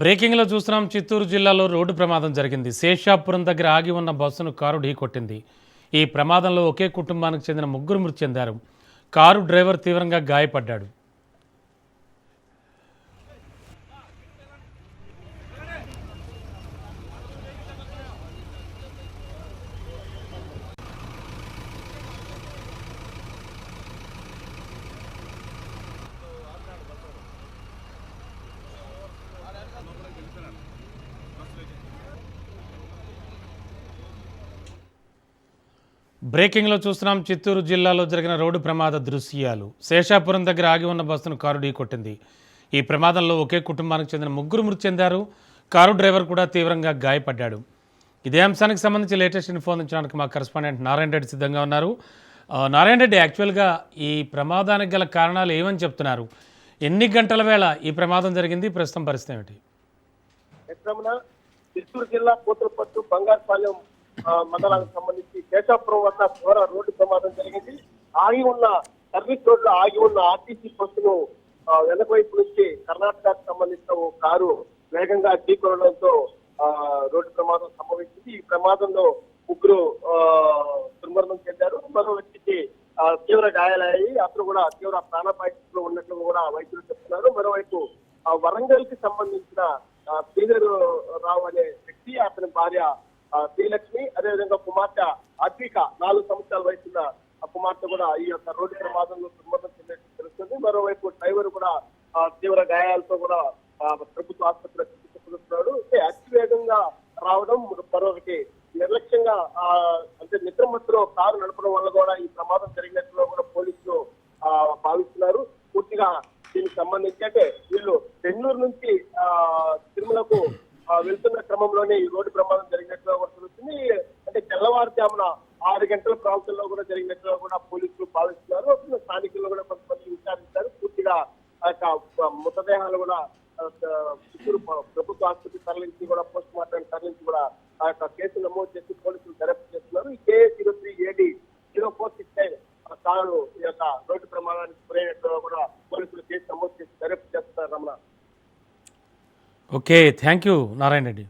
బ్రేకింగ్లో చూస్తున్నాం. చిత్తూరు జిల్లాలో రోడ్డు ప్రమాదం జరిగింది. శేషాపురం దగ్గర ఆగి ఉన్న బస్సును కారు ఢీకొట్టింది. ఈ ప్రమాదంలో ఒకే కుటుంబానికి చెందిన ముగ్గురు మృతి చెందారు. కారు డ్రైవర్ తీవ్రంగా గాయపడ్డాడు. బ్రేకింగ్లో చూస్తున్నాం. చిత్తూరు జిల్లాలో జరిగిన రోడ్డు ప్రమాద దృశ్యాలు. శేషాపురం దగ్గర ఆగి ఉన్న బస్సును కారు ఢీకొట్టింది. ఈ ప్రమాదంలో ఒకే కుటుంబానికి చెందిన ముగ్గురు మృతి చెందారు. కారు డ్రైవర్ కూడా తీవ్రంగా గాయపడ్డాడు. ఇదే అంశానికి సంబంధించి లేటెస్ట్ ఇన్ఫో అందించడానికి మా కరెస్పాండెంట్ నారాయణ రెడ్డి సిద్ధంగా ఉన్నారు. నారాయణ రెడ్డి, యాక్చువల్గా ఈ ప్రమాదానికి గల కారణాలు ఏమని చెప్తున్నారు? ఎన్ని గంటల వేళ ఈ ప్రమాదం జరిగింది? ప్రస్తుతం పరిస్థితి ఏమిటి? చిత్తూరు జిల్లా కూతురుపట్టు బంగారుపాలెం మండలానికి సంబంధించి శేషాపురం వద్ద ఘోర రోడ్డు ప్రమాదం జరిగింది. ఆగి ఉన్న సర్వీస్ రోడ్లో ఆగి ఉన్న ఆర్టీసీ బస్సును వెనక వైపు నుంచి కర్ణాటకకు సంబంధించిన ఓ కారు వేగంగా ఢీకొనడంతో రోడ్డు ప్రమాదం సంభవించింది. ఈ ప్రమాదంలో ముగ్గురు దుర్మరణం చెందారు. మరో వ్యక్తికి తీవ్ర గాయాలయ్యాయి. అతను కూడా తీవ్ర ప్రాణాపాయ స్థితిలో ఉన్నట్లు కూడా వైద్యులు చెప్తున్నారు. మరోవైపు వరంగల్ కి సంబంధించిన శ్రీధర్ రావు అనే వ్యక్తి, అతని భార్య శ్రీలక్ష్మి, అదేవిధంగా కుమార్తె అద్విక 4 సంవత్సరాల వయసున్న కుమార్తె కూడా ఈ యొక్క రోడ్డు ప్రమాదంలో దుర్మరణం చెందినట్టు తెలుస్తుంది. మరోవైపు డ్రైవర్ కూడా తీవ్ర గాయాలతో కూడా ప్రభుత్వ ఆసుపత్రిలో చికిత్స పొందుతున్నాడు. అతివేగంగా రావడం, మరొకటి నిర్లక్ష్యంగా అంటే నిద్రమత్తులో కారు నడపడం వల్ల కూడా ఈ ప్రమాదం జరిగినట్లు కూడా పోలీసులు భావిస్తున్నారు. పూర్తిగా దీనికి సంబంధించి అంటే వీళ్ళు బెంగళూరు నుంచి తిరుమలకు వెళ్తున్న క్రమంలోనే ఈ రోడ్డు ప్రమాదం జరిగినట్టుగా కూడా తెలుస్తుంది. అంటే తెల్లవారుజామున 6 గంటల ప్రాంతంలో కూడా జరిగినట్టుగా కూడా పోలీసులు భావిస్తున్నారు. స్థానికులు కూడా కొంతమంది విచారించారు. పూర్తిగా మృతదేహాలు కూడా చిత్తూరు ప్రభుత్వ ఆసుపత్రి తరలించి కూడా పోస్ట్ మార్టం తరలించి కూడా ఆ యొక్క కేసు నమోదు చేసి పోలీసులు దర్యాప్తు చేస్తున్నారు. ఈ KA03AD 0469 కారు ఈ యొక్క రోడ్డు ప్రమాదానికి గురైనట్టుగా కూడా పోలీసులు కేసు నమోదు చేసి దర్యాప్తు చేస్తున్నారు. Ramana. Okay, thank you Narayana Reddy.